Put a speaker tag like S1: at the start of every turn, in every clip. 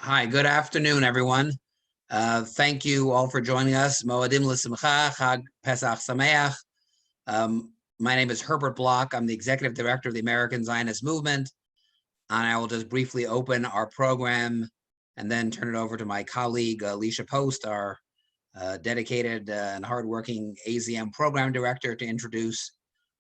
S1: Hi, good afternoon, everyone. Thank you all for joining us. Moadim l'simcha, Chag Pesach Sameach. My name is Herbert Block. I'm the Executive Director of the American Zionist Movement. And I will just briefly open our program and then turn it over to my colleague, Alicia Post, our dedicated and hardworking AZM Program Director, to introduce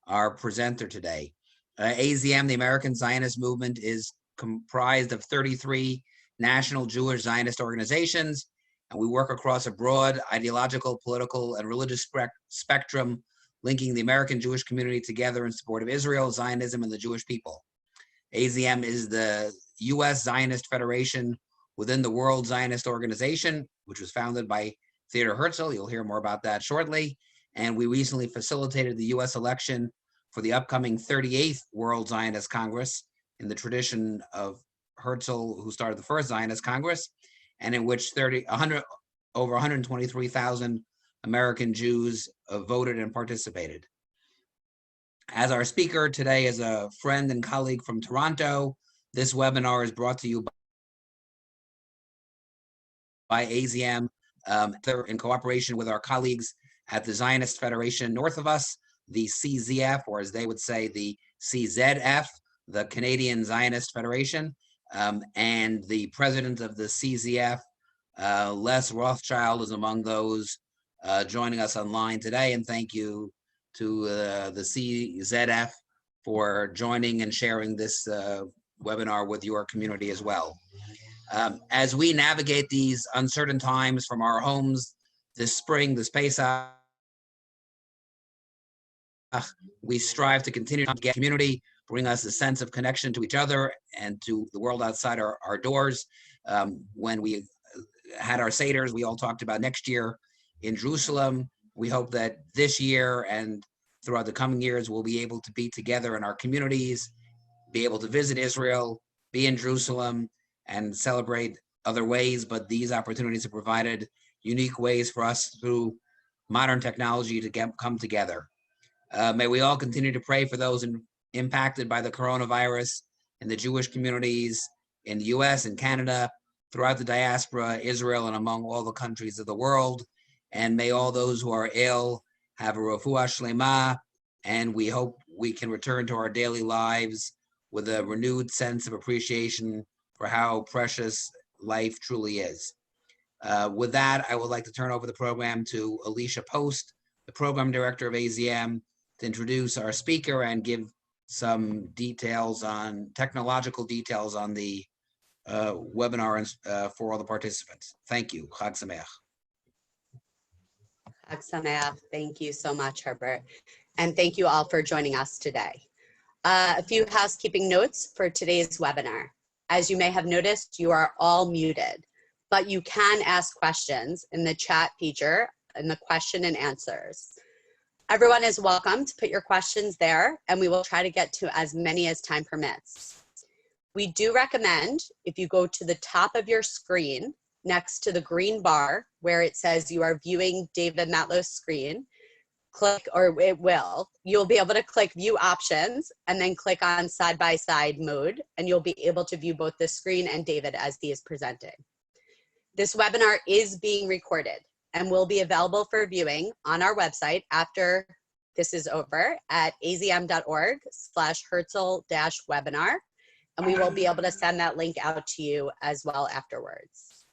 S1: our presenter today. AZM, the American Zionist Movement, is comprised of 33 national Jewish Zionist organizations, and we work across a broad ideological, political, and religious spectrum, linking the American Jewish community together in support of Israel, Zionism, and the Jewish people. AZM is the U.S. Zionist Federation within the World Zionist Organization, which was founded by Theodor Herzl. You'll hear more about that shortly. And we recently facilitated the U.S. election for the upcoming 38th World Zionist Congress in the tradition of Herzl, who started the first Zionist Congress, and in which over 123,000 American Jews voted and participated. As our speaker today is a friend and colleague from Toronto, this webinar is brought to you by AZM in cooperation with our colleagues at the Zionist Federation north of us, the CZF, or as they would say, the CZF, the Canadian Zionist Federation, and the president of the CZF, Les Rothschild, is among those joining us online today. And thank you to the CZF for joining and sharing this webinar with your community as well. As we navigate these uncertain times from our homes this spring, this Pesach, we strive to continue to get community, bring us a sense of connection to each other and to the world outside our doors. When we had our Seders, we all talked about next year in Jerusalem. We hope that this year and throughout the coming years, we'll be able to be together in our communities, be able to visit Israel, be in Jerusalem, and celebrate other ways. But these opportunities have provided unique ways for us through modern technology to come together. May we all continue to pray for those impacted by the coronavirus in the Jewish communities in the US and Canada, throughout the diaspora, Israel, and among all the countries of the world. And may all those who are ill have a refuah shlema, and we hope we can return to our daily lives with a renewed sense of appreciation for how precious life truly is. With that, I would like to turn over the program to Alicia Post, the program director of AZM, to introduce our speaker and give some details on technological details on the webinar for all the participants. Thank you. Chag Sameach.
S2: Chag Sameach. Thank you so much, Herbert. And thank you all for joining us today. A few housekeeping notes for today's webinar. As you may have noticed, you are all muted, but you can ask questions in the chat feature in the question and answers. Everyone is welcome to put your questions there, and we will try to get to as many as time permits. We do recommend if you go to the top of your screen next to the green bar where it says you are viewing David Matlow's screen, click, or you'll be able to click view options and then click on side-by-side mode, and you'll be able to view both the screen and David as he is presenting. This webinar is being recorded and will be available for viewing on our website after this is over at azm.org/Herzl-webinar, and we will be able to send that link out to you as well afterwards.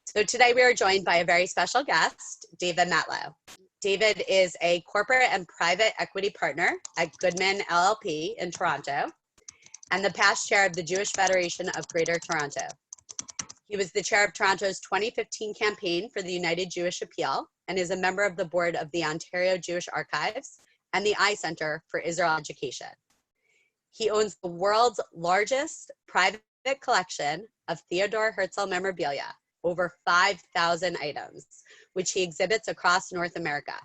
S2: So today we are joined by a very special guest, David Matlow. David is a corporate and private equity partner at Goodman LLP in Toronto and the past chair of the Jewish Federation of Greater Toronto. He was the chair of Toronto's 2015 campaign for the United Jewish Appeal and is a member of the board of the Ontario Jewish Archives and the I Center for Israel Education. He owns the world's largest private collection of Theodor Herzl memorabilia, over 5,000 items, which he exhibits across North America.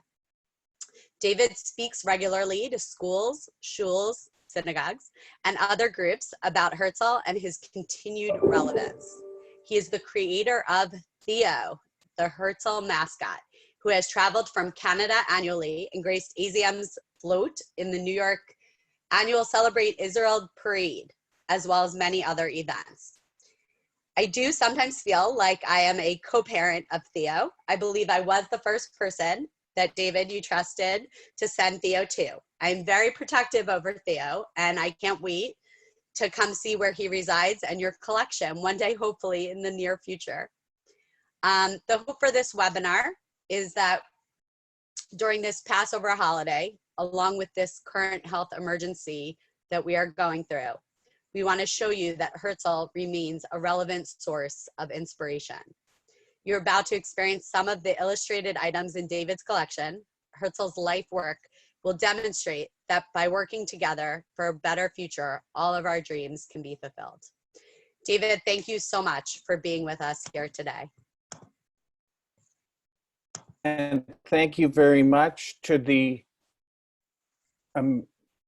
S2: David speaks regularly to schools, shuls, synagogues, and other groups about Herzl and his continued relevance. He is the creator of Theo, the Herzl mascot, who has traveled from Canada annually and graced AZM's float in the New York annual Celebrate Israel Parade, as well as many other events. I do sometimes feel like I am a co-parent of Theo. I believe I was the first person that David, you trusted to send Theo to. I'm very protective over Theo, and I can't wait to come see where he resides and your collection one day, hopefully in the near future. The hope for this webinar is that during this Passover holiday, along with this current health emergency that we are going through, we want to show you that Herzl remains a relevant source of inspiration. You're about to experience some of the illustrated items in David's collection. Herzl's life work will demonstrate that by working together for a better future, all of our dreams can be fulfilled. David, thank you so much for being with us here today.
S3: And thank you very much to the, can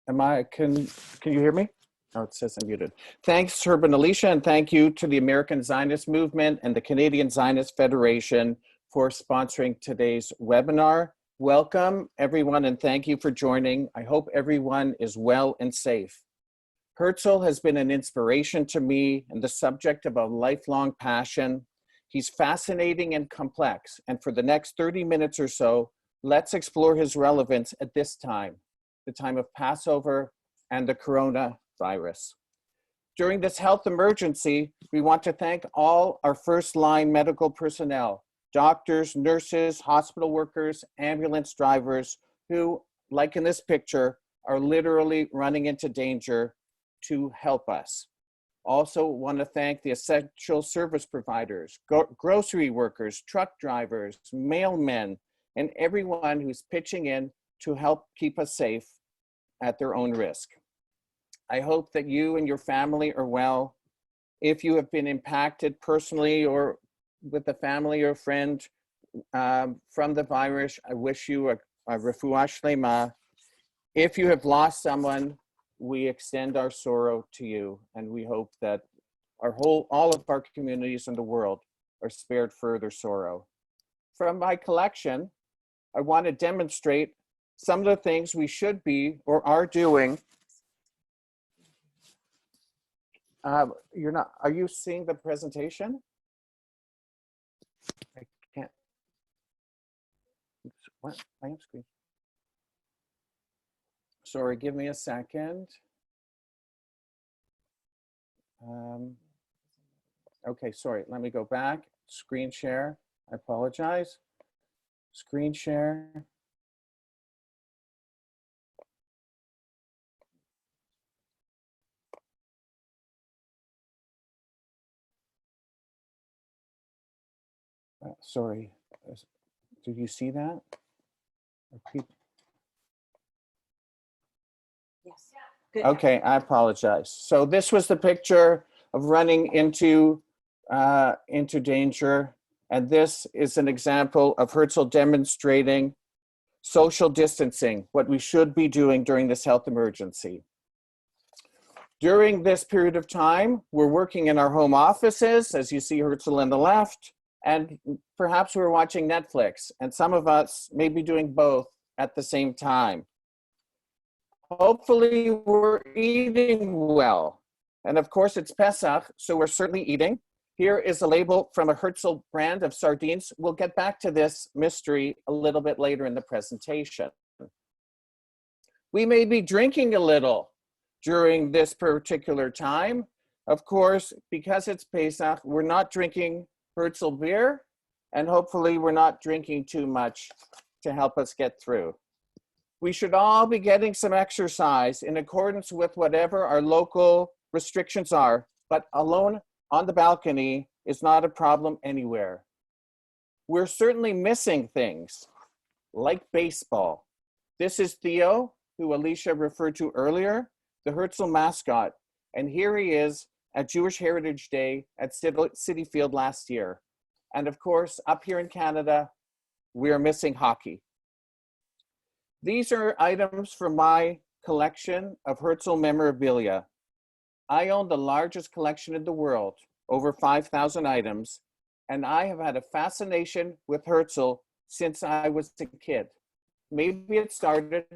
S3: you hear me? Oh, it says I'm muted. Thanks, Herb and Alicia, and thank you to the American Zionist Movement and the Canadian Zionist Federation for sponsoring today's webinar. Welcome, everyone, and thank you for joining. I hope everyone is well and safe. Herzl has been an inspiration to me and the subject of a lifelong passion. He's fascinating and complex, and for the next 30 minutes or so, let's explore his relevance at this time, the time of Passover and the coronavirus. During this health emergency, we want to thank all our first-line medical personnel, doctors, nurses, hospital workers, ambulance drivers, who, like in this picture, are literally running into danger to help us. Also want to thank the essential service providers, grocery workers, truck drivers, mailmen, and everyone who's pitching in to help keep us safe at their own risk. I hope that you and your family are well. If you have been impacted personally or with a family or friend from the virus, I wish you a refuah shlema. If you have lost someone, we extend our sorrow to you, and we hope that all of our communities in the world are spared further sorrow. From my collection, I want to demonstrate some of the things we should be or are doing. Are you seeing the presentation? I can't. What? I am screen. Sorry, give me a second. Okay, sorry, let me go back. Screen share, I apologize. Screen share. Sorry, did you see that?
S2: Yes. Good.
S3: Okay, I apologize. So this was the picture of running into danger, and this is an example of Herzl demonstrating social distancing, what we should be doing during this health emergency. During this period of time, we're working in our home offices, as you see Herzl on the left, and perhaps we're watching Netflix, and some of us may be doing both at the same time. Hopefully we're eating well. And of course it's Pesach, so we're certainly eating. Here is a label from a Herzl brand of sardines. We'll get back to this mystery a little bit later in the presentation. We may be drinking a little during this particular time. Of course, because it's Pesach, we're not drinking Herzl beer, and hopefully we're not drinking too much to help us get through. We should all be getting some exercise in accordance with whatever our local restrictions are, but alone on the balcony is not a problem anywhere. We're certainly missing things like baseball. This is Theo, who Alicia referred to earlier, the Herzl mascot, and here he is at Jewish Heritage Day at Citi Field last year. And of course, up here in Canada, we are missing hockey. These are items from my collection of Herzl memorabilia. I own the largest collection in the world, over 5,000 items, and I have had a fascination with Herzl since I was a kid. Maybe it started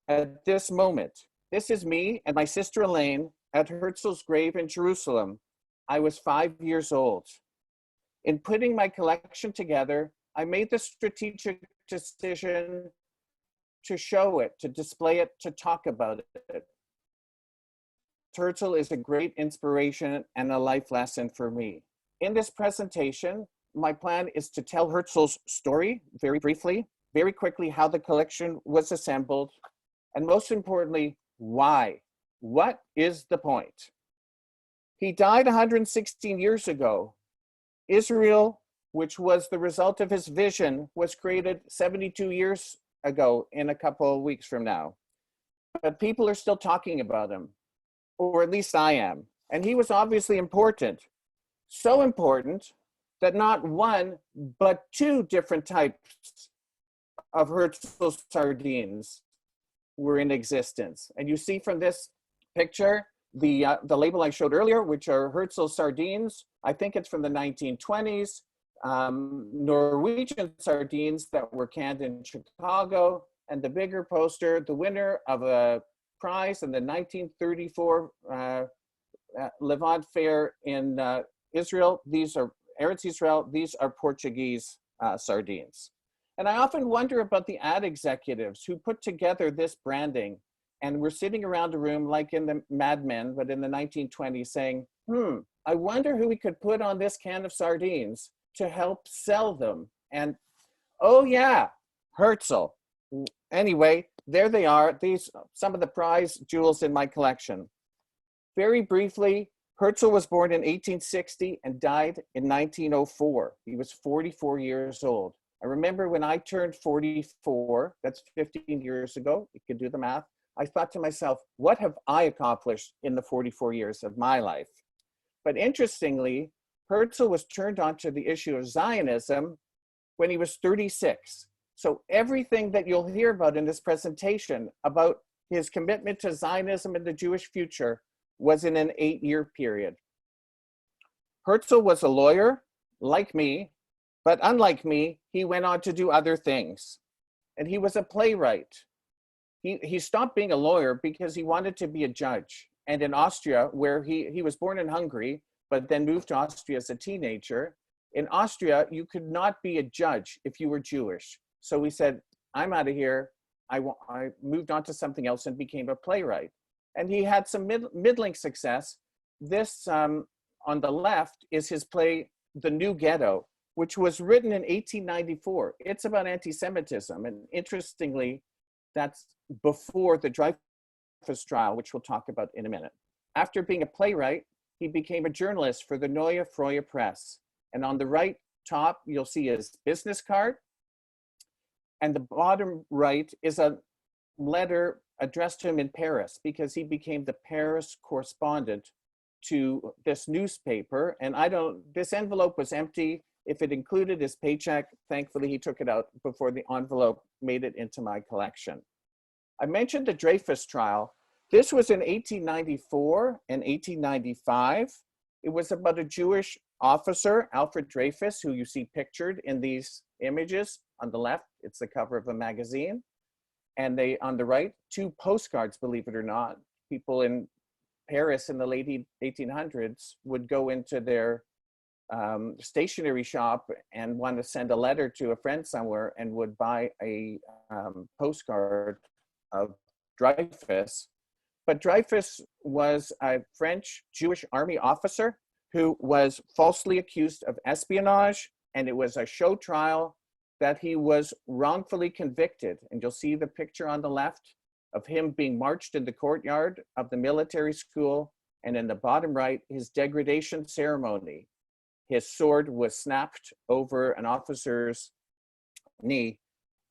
S3: at this moment. This is me and my sister Elaine at Herzl's grave in Jerusalem. I was 5 years old. In putting my collection together, I made the strategic decision to show it, to display it, to talk about it. Herzl is a great inspiration and a life lesson for me. In this presentation, my plan is to tell Herzl's story very briefly, very quickly, how the collection was assembled, and most importantly, why. What is the point? He died 116 years ago. Israel, which was the result of his vision, was created 72 years ago in a couple of weeks from now. But people are still talking about him, or at least I am. And he was obviously important. So important that not one, but two different types of Herzl sardines were in existence. And you see from this picture, the label I showed earlier, which are Herzl sardines. I think it's from the 1920s. Norwegian sardines that were canned in Chicago. And the bigger poster, the winner of a prize in the 1934 Levant Fair in Israel. These are Eretz Israel. These are Portuguese sardines. And I often wonder about the ad executives who put together this branding, and we're sitting around a room like in the Mad Men, but in the 1920s saying, I wonder who we could put on this can of sardines to help sell them. And oh yeah, Herzl. Anyway, there they are. These some of the prize jewels in my collection. Very briefly, Herzl was born in 1860 and died in 1904. He was 44 years old. I remember when I turned 44, that's 15 years ago, you can do the math, I thought to myself, what have I accomplished in the 44 years of my life? But interestingly, Herzl was turned on to the issue of Zionism when he was 36. So everything that you'll hear about in this presentation about his commitment to Zionism and the Jewish future was in an 8-year period. Herzl was a lawyer, like me, but unlike me, he went on to do other things. And he was a playwright. He stopped being a lawyer because he wanted to be a judge. And in Austria, where he was born in Hungary, but then moved to Austria as a teenager, in Austria, you could not be a judge if you were Jewish. So he said, I'm out of here. I moved on to something else and became a playwright. And he had some middling success. This on the left is his play, The New Ghetto, which was written in 1894. It's about anti-Semitism. And interestingly, that's before the Dreyfus Trial, which we'll talk about in a minute. After being a playwright, he became a journalist for the Neue Freie Presse. And on the right top, you'll see his business card. And the bottom right is a letter addressed to him in Paris because he became the Paris correspondent to this newspaper. And this envelope was empty. If it included his paycheck, thankfully he took it out before the envelope made it into my collection. I mentioned the Dreyfus Trial. This was in 1894 and 1895. It was about a Jewish officer, Alfred Dreyfus, who you see pictured in these images. On the left, it's the cover of a magazine. And on the right, 2 postcards, believe it or not. People in Paris in the late 1800s would go into their stationery shop and want to send a letter to a friend somewhere and would buy a postcard of Dreyfus. But Dreyfus was a French Jewish army officer who was falsely accused of espionage, and it was a show trial that he was wrongfully convicted. And you'll see the picture on the left of him being marched in the courtyard of the military school, and in the bottom right, his degradation ceremony. His sword was snapped over an officer's knee.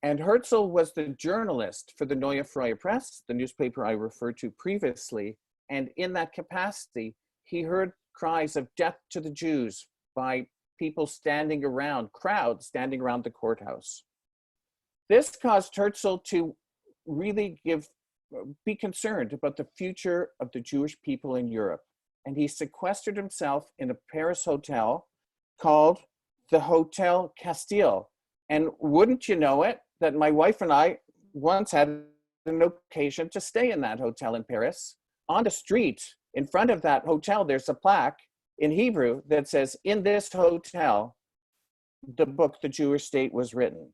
S3: And Herzl was the journalist for the Neue Freie Presse, the newspaper I referred to previously. And in that capacity, he heard cries of death to the Jews by people standing around, crowds standing around the courthouse. This caused Herzl to really be concerned about the future of the Jewish people in Europe. And he sequestered himself in a Paris hotel called the Hotel Castile. And wouldn't you know it, that my wife and I once had an occasion to stay in that hotel in Paris. On the street in front of that hotel, there's a plaque in Hebrew that says, in this hotel, the book, The Jewish State, was written.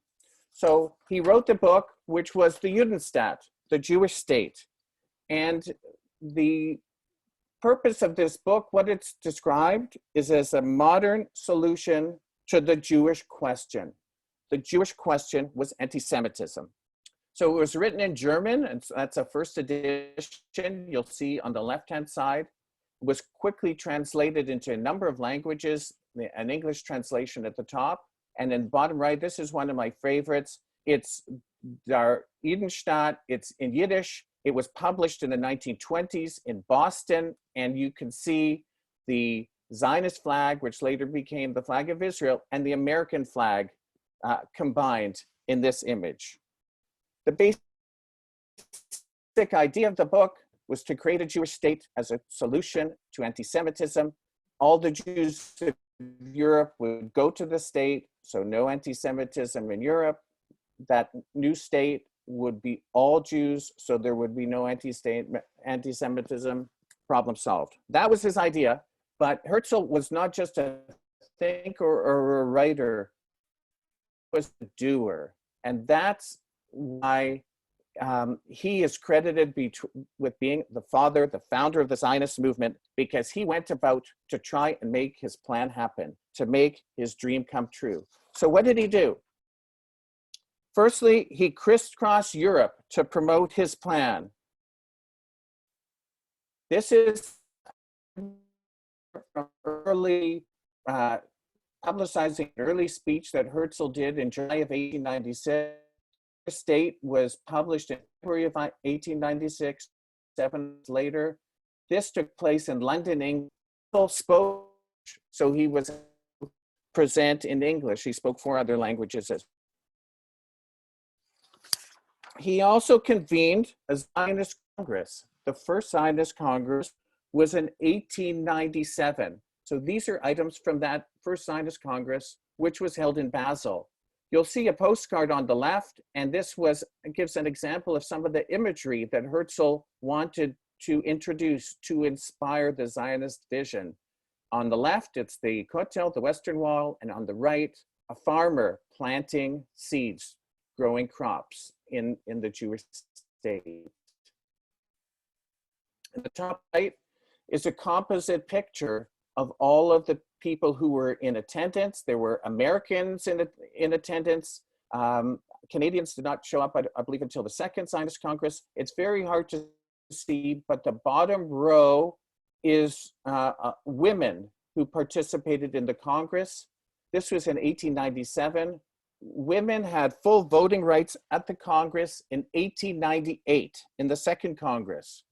S3: So he wrote the book, which was the Judenstaat, the Jewish state. And the purpose of this book, what it's described, is as a modern solution to the Jewish question. The Jewish question was anti-Semitism. So it was written in German, and so that's a first edition. You'll see on the left-hand side. It was quickly translated into a number of languages, an English translation at the top. And then bottom right, this is one of my favorites. It's Der Judenstaat. It's in Yiddish. It was published in the 1920s in Boston. And you can see the Zionist flag, which later became the flag of Israel, and the American flag combined in this image. The basic idea of the book was to create a Jewish state as a solution to anti-Semitism. All the Jews of Europe would go to the state, so no anti-Semitism in Europe. That new state would be all Jews, so there would be no anti-Semitism. Problem solved. That was his idea, but Herzl was not just a thinker or a writer, he was a doer. And that's why he is credited with being the founder of the Zionist movement, because he went about to try and make his plan happen, to make his dream come true. So what did he do? Firstly, he crisscrossed Europe to promote his plan. This is early publicizing an early speech that Herzl did in July of 1896. The state was published in February of 1896, 7 months later. This took place in London, England. Herzl spoke, so he was present in English. He spoke 4 other languages. He also convened a Zionist Congress. The first Zionist Congress was in 1897. So these are items from that first Zionist Congress, which was held in Basel. You'll see a postcard on the left, and this gives an example of some of the imagery that Herzl wanted to introduce to inspire the Zionist vision. On the left, it's the Kotel, the Western Wall, and on the right, a farmer planting seeds, growing crops in the Jewish state. In the top right is a composite picture of all of the people who were in attendance. There were Americans in attendance. Canadians did not show up, I believe, until the second Zionist Congress. It's very hard to see, but the bottom row is women who participated in the Congress. This was in 1897. Women had full voting rights at the Congress in 1898, in the second Congress.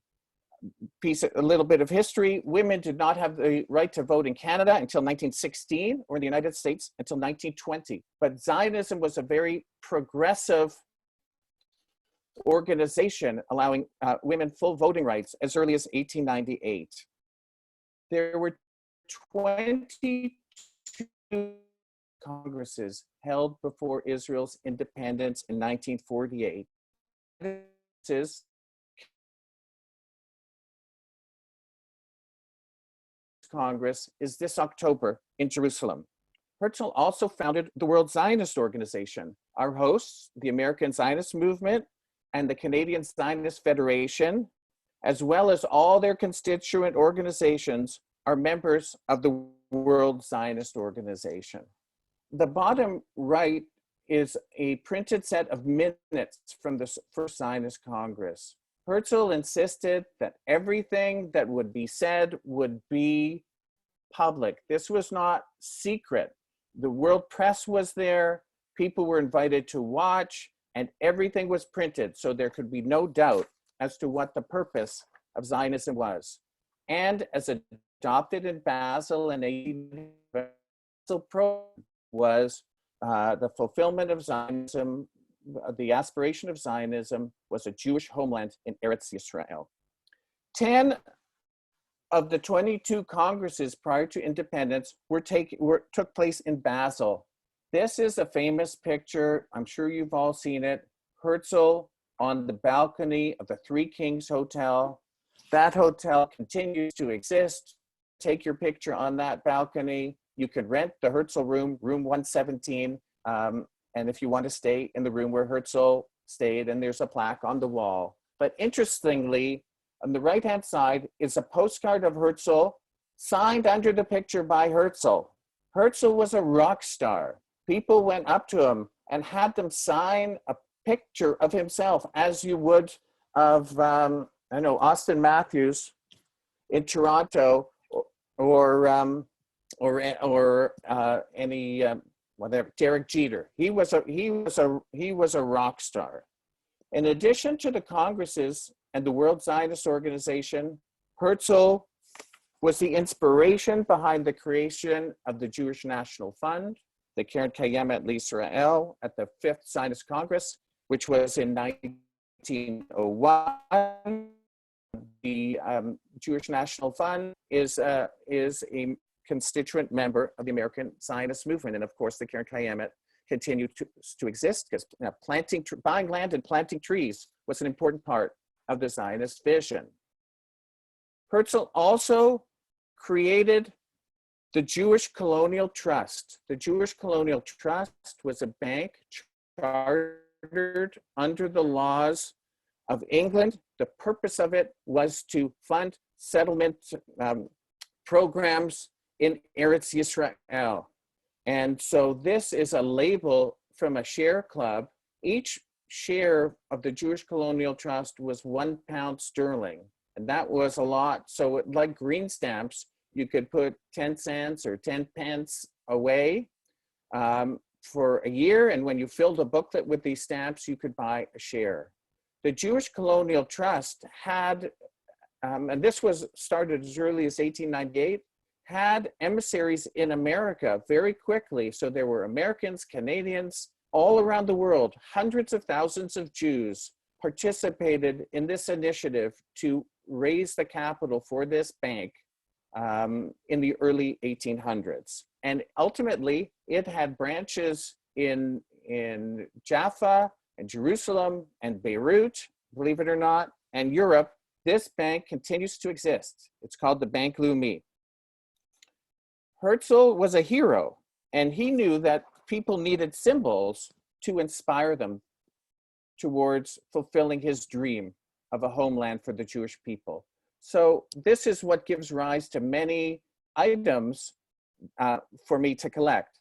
S3: A little bit of history. Women did not have the right to vote in Canada until 1916, or in the United States until 1920. But Zionism was a very progressive organization, allowing women full voting rights as early as 1898. There were 22 congresses held before Israel's independence in 1948. Congress is this October in Jerusalem. Herzl also founded the World Zionist Organization. Our hosts, the American Zionist Movement and the Canadian Zionist Federation, as well as all their constituent organizations, are members of the World Zionist Organization. The bottom right is a printed set of minutes from the first Zionist Congress. Herzl insisted that everything that would be said would be public. This was not secret. The world press was there, people were invited to watch, and everything was printed, so there could be no doubt as to what the purpose of Zionism was. And as adopted in Basel in 1897, was the fulfillment of Zionism. The aspiration of Zionism was a Jewish homeland in Eretz Yisrael. 10 of the 22 congresses prior to independence took place in Basel. This is a famous picture. I'm sure you've all seen it. Herzl on the balcony of the Three Kings Hotel. That hotel continues to exist. take your picture on that balcony. You could rent the Herzl room, room 117. And if you want to stay in the room where Herzl stayed, and there's a plaque on the wall. But interestingly, on the right-hand side is a postcard of Herzl signed under the picture by Herzl. Herzl was a rock star. People went up to him and had them sign a picture of himself, as you would of, I know, Austin Matthews in Toronto, or any whatever, Derek Jeter. He was a rock star. In addition to the Congresses and the World Zionist Organization, Herzl was the inspiration behind the creation of the Jewish National Fund, the Keren Kayemet L'Israel at the 5th Zionist Congress, which was in 1901. The Jewish National Fund is a constituent member of the American Zionist Movement. And of course, the Keren Kayemet continued to exist because buying land and planting trees was an important part of the Zionist vision. Herzl also created the Jewish Colonial Trust. The Jewish Colonial Trust was a bank chartered under the laws of England. The purpose of it was to fund settlement programs in Eretz Yisrael. And so this is a label from a share club. Each share of the Jewish Colonial Trust was £1 and that was a lot. So like green stamps, you could put 10 cents or 10 pence away for a year. And when you filled a booklet with these stamps, you could buy a share. The Jewish Colonial Trust had, and this was started as early as 1898, had emissaries in America very quickly. So there were Americans, Canadians, all around the world. Hundreds of thousands of Jews participated in this initiative to raise the capital for this bank in the early 1800s. And ultimately, it had branches in Jaffa and Jerusalem and Beirut, believe it or not, and Europe. This bank continues to exist. It's called the Bank Leumi. Herzl was a hero, and he knew that people needed symbols to inspire them towards fulfilling his dream of a homeland for the Jewish people. So this is what gives rise to many items for me to collect.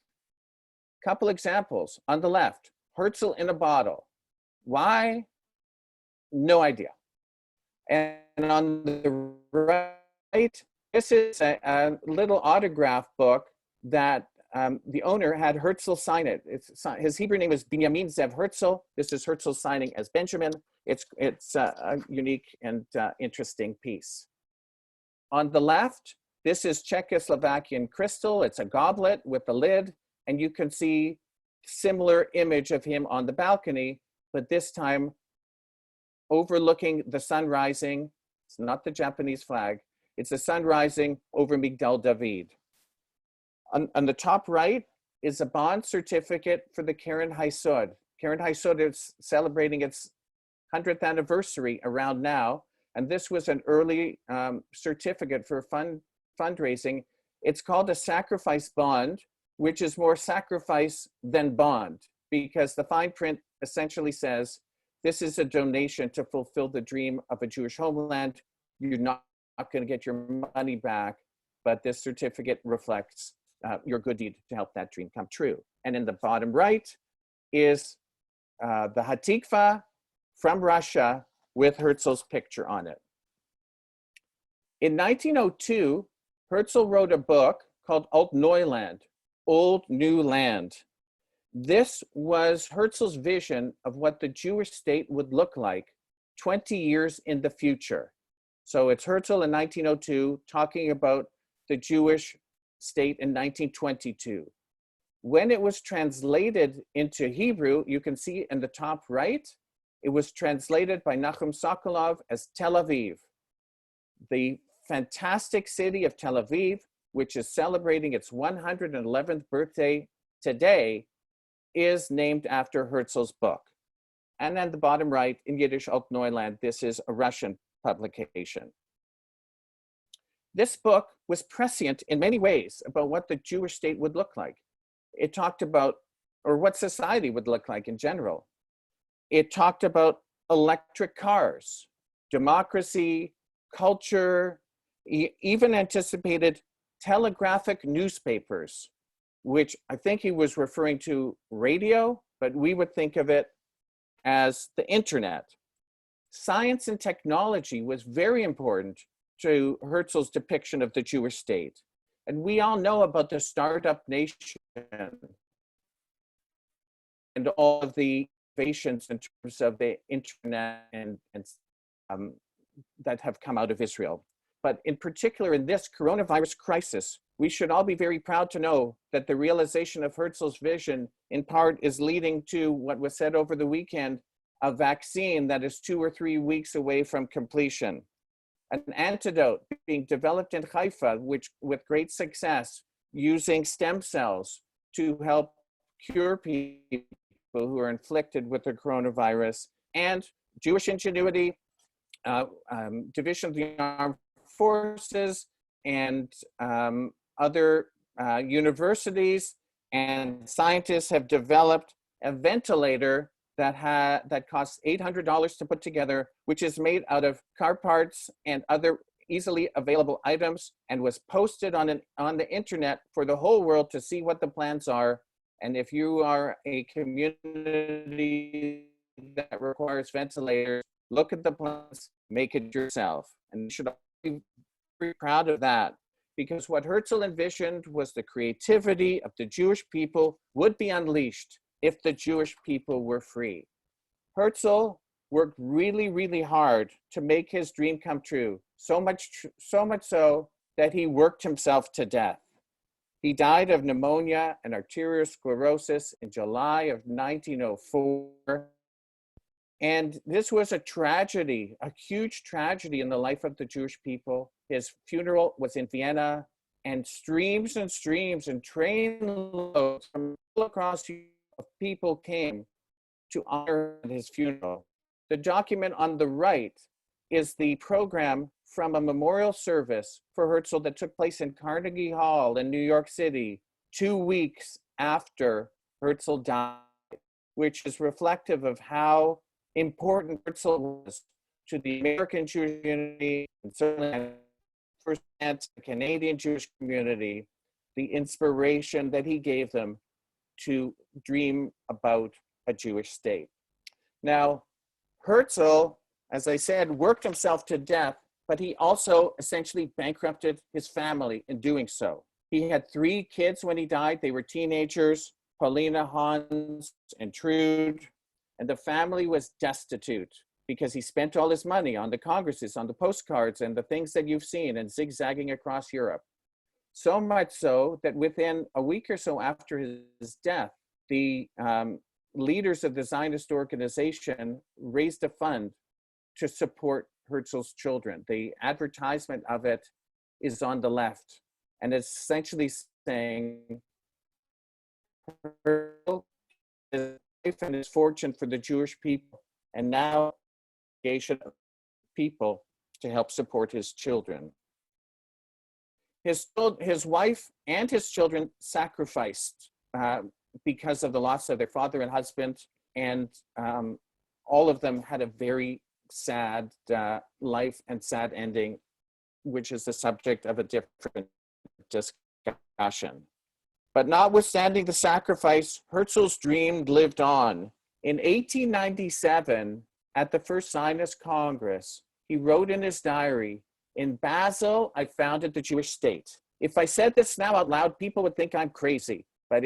S3: Couple examples. On the left, Herzl in a bottle. Why? No idea. And on the right, this is a little autograph book that the owner had Herzl sign it. His Hebrew name is Binyamin Zev Herzl. This is Herzl signing as Benjamin. It's a unique and interesting piece. On the left, this is Czechoslovakian crystal. It's a goblet with a lid, and you can see similar image of him on the balcony, but this time overlooking the sun rising. It's not the Japanese flag. It's the sun rising over Migdal David. On the top right is a bond certificate for the Keren Hayesod. Keren Hayesod is celebrating its 100th anniversary around now, and this was an early certificate for fundraising. It's called a sacrifice bond, which is more sacrifice than bond, because the fine print essentially says, this is a donation to fulfill the dream of a Jewish homeland. You're not going to get your money back, but this certificate reflects your good deed to help that dream come true. And in the bottom right is the Hatikva from Russia with Herzl's picture on it. In 1902, Herzl wrote a book called Alt Neuland, Old New Land. This was Herzl's vision of what the Jewish state would look like 20 years in the future. So it's Herzl in 1902 talking about the Jewish state in 1922. When it was translated into Hebrew, you can see in the top right, it was translated by Nachum Sokolov as Tel Aviv. The fantastic city of Tel Aviv, which is celebrating its 111th birthday today, is named after Herzl's book. And then the bottom right, in Yiddish Alt Neuland, this is a Russian publication. This book was prescient in many ways about what the Jewish state would look like. It talked about, or what society would look like in general. It talked about electric cars, democracy, culture, even anticipated telegraphic newspapers, which I think he was referring to radio, but we would think of it as the internet. Science and technology was very important to Herzl's depiction of the Jewish state. And we all know about the startup nation and all of the innovations in terms of the internet and that have come out of Israel. But in particular, in this coronavirus crisis, we should all be very proud to know that the realization of Herzl's vision, in part, is leading to what was said over the weekend, a vaccine that is 2 or 3 weeks away from completion. An antidote being developed in Haifa, which with great success, using stem cells to help cure people who are inflicted with the coronavirus, and Jewish ingenuity, division of the armed forces, and other universities and scientists have developed a ventilator that costs $800 to put together, which is made out of car parts and other easily available items, and was posted on the internet for the whole world to see what the plans are. And if you are a community that requires ventilators, look at the plans, make it yourself. And you should be very proud of that, because what Herzl envisioned was the creativity of the Jewish people would be unleashed if the Jewish people were free. Herzl worked really, really hard to make his dream come true, so much so that he worked himself to death. He died of pneumonia and arterial sclerosis in July of 1904. And this was a tragedy, a huge tragedy in the life of the Jewish people. His funeral was in Vienna, and streams and train loads from all across Europe of people came to honor his funeral. The document on the right is the program from a memorial service for Herzl that took place in Carnegie Hall in New York City 2 weeks after Herzl died, which is reflective of how important Herzl was to the American Jewish community, and certainly firsthand to the Canadian Jewish community, the inspiration that he gave them to dream about a Jewish state. Now, Herzl, as I said, worked himself to death, but he also essentially bankrupted his family in doing so. He had 3 kids when he died. They were teenagers, Paulina, Hans, and Trude, and the family was destitute because he spent all his money on the congresses, on the postcards, and the things that you've seen, and zigzagging across Europe. So much so that within a week or so after his death, the leaders of the Zionist organization raised a fund to support Herzl's children. The advertisement of it is on the left, and it's essentially saying Herzl is life and his fortune for the Jewish people, and now of people to help support his children. His wife and his children sacrificed because of the loss of their father and husband, and all of them had a very sad life and sad ending, which is the subject of a different discussion. But notwithstanding the sacrifice, Herzl's dream lived on. In 1897, at the First Zionist Congress, he wrote in his diary, "In Basel, I founded the Jewish state. If I said this now out loud, people would think I'm crazy, but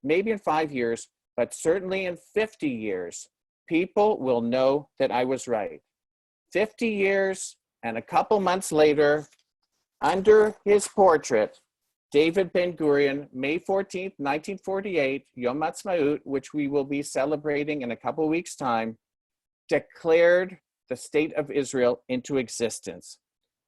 S3: maybe in 5 years, but certainly in 50 years, people will know that I was right." 50 years and a couple months later, under his portrait, David Ben-Gurion, May 14th, 1948, Yom Ha'atzmaut, which we will be celebrating in a couple weeks' time, declared the state of Israel into existence.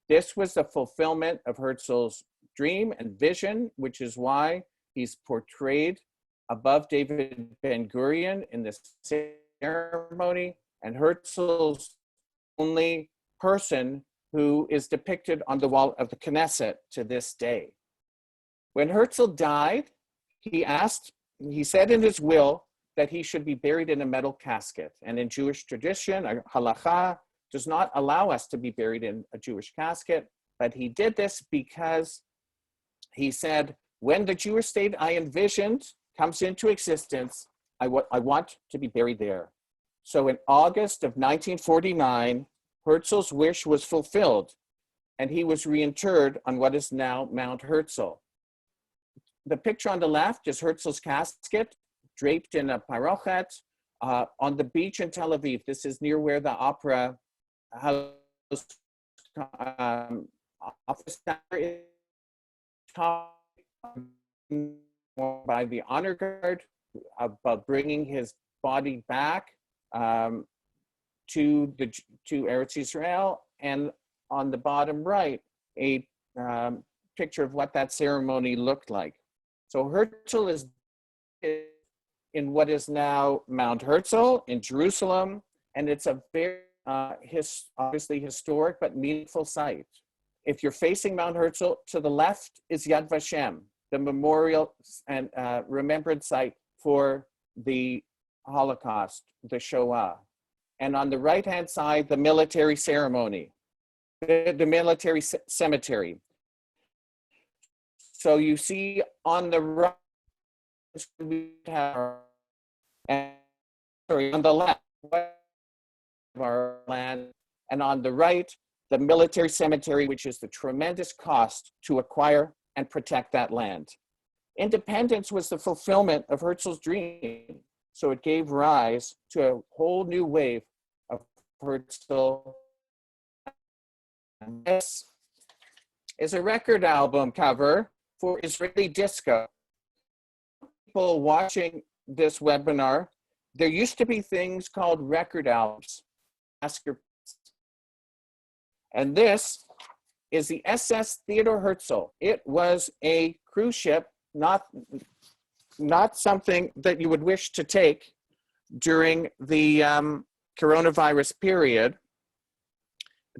S3: This was the fulfillment of Herzl's dream and vision, which is why he's portrayed above David Ben-Gurion in this ceremony, and Herzl's only person who is depicted on the wall of the Knesset to this day. When Herzl died, he said in his will that he should be buried in a metal casket. And in Jewish tradition, halacha does not allow us to be buried in a Jewish casket, but he did this because he said, when the Jewish state I envisioned comes into existence, I want to be buried there. So in August of 1949, Herzl's wish was fulfilled, and he was reinterred on what is now Mount Herzl. The picture on the left is Herzl's casket, draped in a parochet on the beach in Tel Aviv. This is near where the opera house office is, by the honor guard about bringing his body back to Eretz Israel, and on the bottom right, a picture of what that ceremony looked like. So Herzl is in what is now Mount Herzl in Jerusalem, and it's a very obviously historic but meaningful site. If you're facing Mount Herzl, to the left is Yad Vashem, the memorial and remembrance site for the Holocaust, the Shoah. And on the right-hand side, the military ceremony, the military cemetery. So you see on the right, on the left, our land, and on the right, the military cemetery, which is the tremendous cost to acquire and protect that land. Independence was the fulfillment of Herzl's dream. So it gave rise to a whole new wave of Herzl. This is a record album cover for Israeli disco. People watching this webinar, there used to be things called record albums. Ask your. And this is the SS Theodor Herzl. It was a cruise ship, not something that you would wish to take during the coronavirus period.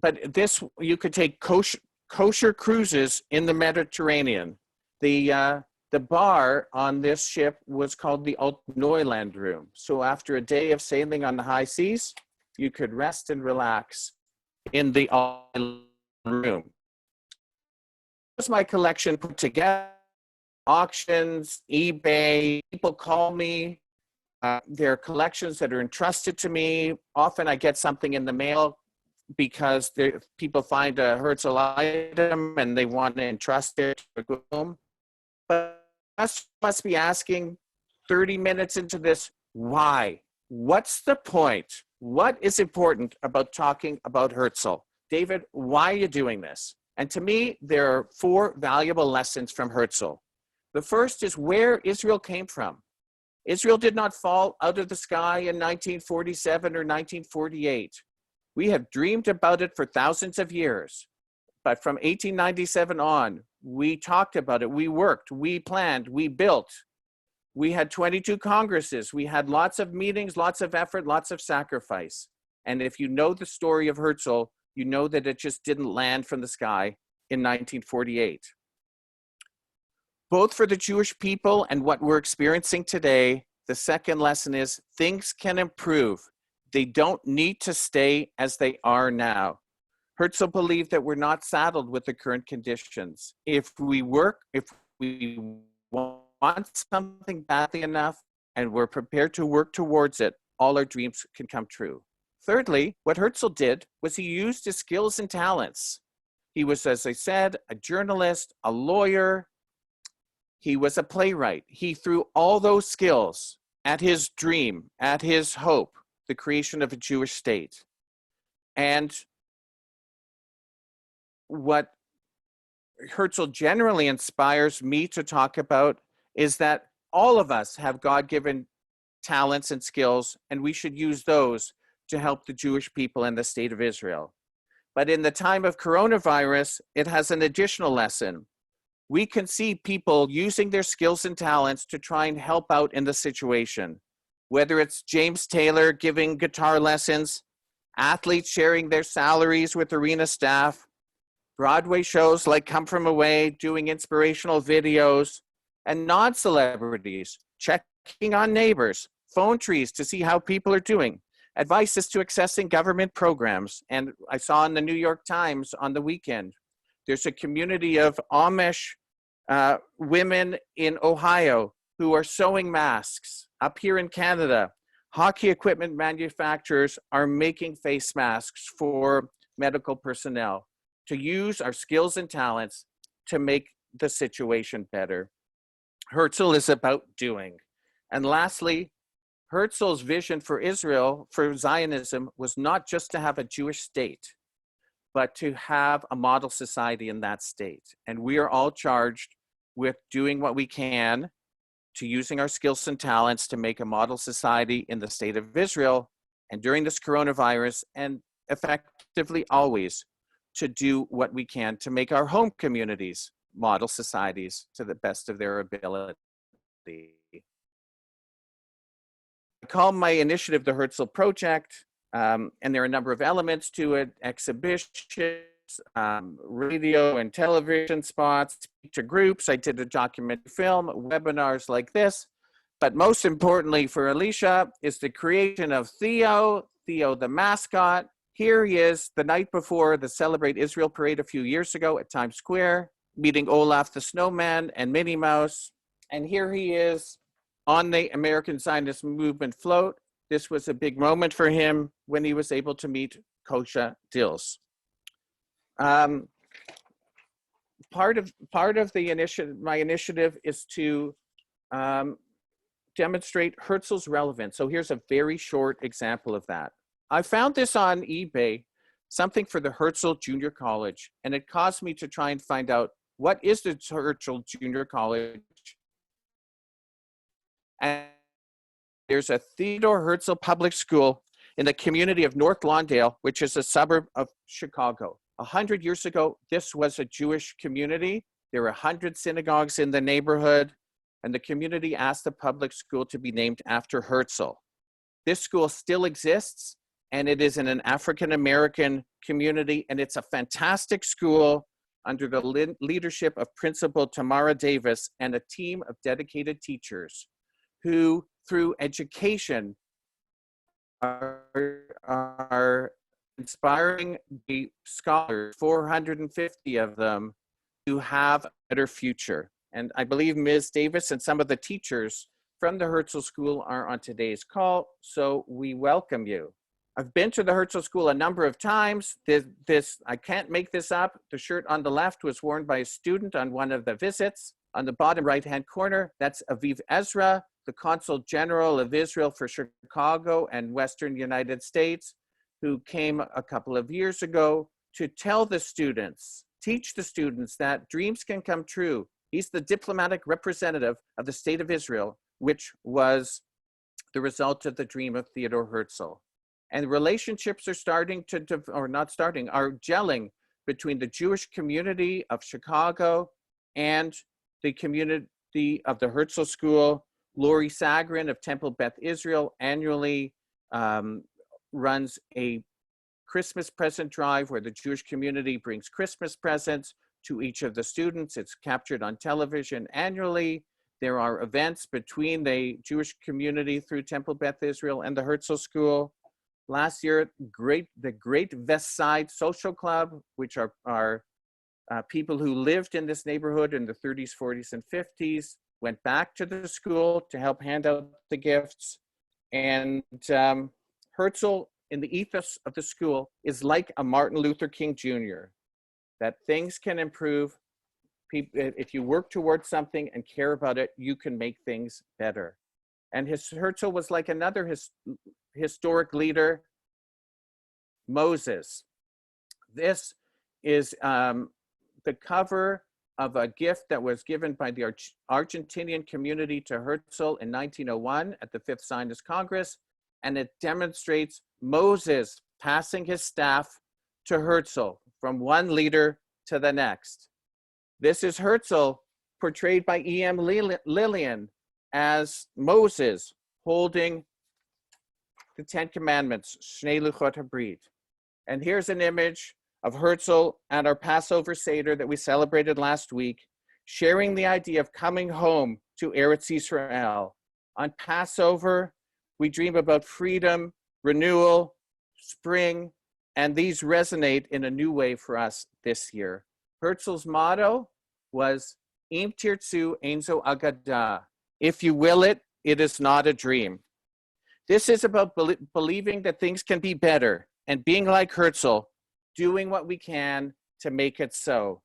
S3: But this, you could take kosher cruises in the Mediterranean. The bar on this ship was called the Alt Neuland Room. So after a day of sailing on the high seas, you could rest and relax in the Alt Room. Here's my collection put together. Auctions, eBay, people call me. There are collections that are entrusted to me. Often I get something in the mail because people find a Herzl item and they want to entrust it to go home. But I must be asking 30 minutes into this, why? What's the point? What is important about talking about Herzl? David, why are you doing this? And to me, there are 4 valuable lessons from Herzl. The first is where Israel came from. Israel did not fall out of the sky in 1947 or 1948. We have dreamed about it for thousands of years. But from 1897 on, we talked about it, we worked, we planned, we built. We had 22 Congresses. We had lots of meetings, lots of effort, lots of sacrifice. And if you know the story of Herzl, you know that it just didn't land from the sky in 1948. Both for the Jewish people and what we're experiencing today, the second lesson is things can improve. They don't need to stay as they are now. Herzl believed that we're not saddled with the current conditions. If we want something badly enough and we're prepared to work towards it, all our dreams can come true. Thirdly, what Herzl did was he used his skills and talents. He was, as I said, a journalist, a lawyer. He was a playwright. He threw all those skills at his dream, at his hope, the creation of a Jewish state. And what Herzl generally inspires me to talk about is that all of us have God-given talents and skills, and we should use those to help the Jewish people and the state of Israel. But in the time of coronavirus, it has an additional lesson. We can see people using their skills and talents to try and help out in the situation. Whether it's James Taylor giving guitar lessons athletes sharing their salaries with arena staff, Broadway shows like Come From Away doing inspirational videos, and non-celebrities checking on neighbors, phone trees to see how people are doing, advices to accessing government programs. And I saw in the New York Times on the weekend, there's a community of Amish women in Ohio who are sewing masks. Up here in Canada, hockey equipment manufacturers are making face masks for medical personnel to use our skills and talents to make the situation better. Herzl is about doing. And lastly, Herzl's vision for Israel, for Zionism, was not just to have a Jewish state, but to have a model society in that state. And we are all charged with doing what we can to using our skills and talents to make a model society in the state of Israel, and during this coronavirus, and effectively always, to do what we can to make our home communities model societies to the best of their ability. I call my initiative the Herzl Project, and there are a number of elements to it: exhibitions, radio and television spots, to groups. I did a documentary film, webinars like this. But most importantly for Alicia is the creation of Theo the mascot. Here he is the night before the Celebrate Israel parade a few years ago at Times Square, meeting Olaf the Snowman and Minnie Mouse. And here he is on the American Zionist Movement float. This was a big moment for him when he was able to meet Kosha Dills. Part of the initiative, my initiative, is to demonstrate Herzl's relevance. So here's a very short example of that. I found this on eBay, something for the Herzl Junior College, and it caused me to try and find out what is the Herzl Junior College. And there's a Theodor Herzl public school in the community of North Lawndale, which is a suburb of Chicago. 100 years ago, this was a Jewish community. There were 100 synagogues in the neighborhood, and the community asked the public school to be named after Herzl. This school still exists, and it is in an African-American community, and it's a fantastic school under the leadership of Principal Tamara Davis and a team of dedicated teachers who, through education, are inspiring the scholars, 450 of them, to have a better future. And I believe Ms. Davis and some of the teachers from the Herzl School are on today's call, so we welcome you. I've been to the Herzl School a number of times. I can't make this up. The shirt on the left was worn by a student on one of the visits. On the bottom right-hand corner, that's Aviv Ezra, the Consul General of Israel for Chicago and Western United States, who came a couple of years ago to tell the students, teach the students that dreams can come true. He's the diplomatic representative of the state of Israel, which was the result of the dream of Theodor Herzl. And relationships are starting to, are gelling between the Jewish community of Chicago and the community of the Herzl School. Lori Sagrin of Temple Beth Israel annually runs a Christmas present drive where the Jewish community brings Christmas presents to each of the students. It's captured on television annually. There are events between the Jewish community through Temple Beth Israel and the Herzl School. Last year, the Great West Side Social Club, which are people who lived in this neighborhood in the 30s, 40s, and 50s, went back to the school to help hand out the gifts. And Herzl, in the ethos of the school, is like a Martin Luther King Jr., that things can improve. If you work towards something and care about it, you can make things better. And Herzl was like another historic leader, Moses. This is the cover of a gift that was given by the Argentinian community to Herzl in 1901 at the Fifth Zionist Congress, and it demonstrates Moses passing his staff to Herzl from one leader to the next. This is Herzl portrayed by E.M. Lillian as Moses holding the 10 Commandments, Shnei Luchot HaBrit. And here's an image of Herzl at our Passover Seder that we celebrated last week, sharing the idea of coming home to Eretz Yisrael. On Passover, we dream about freedom, renewal, spring, and these resonate in a new way for us this year. Herzl's motto was, Im tirtzu ein zo agada. If you will it, it is not a dream. This is about believing that things can be better and being like Herzl, doing what we can to make it so.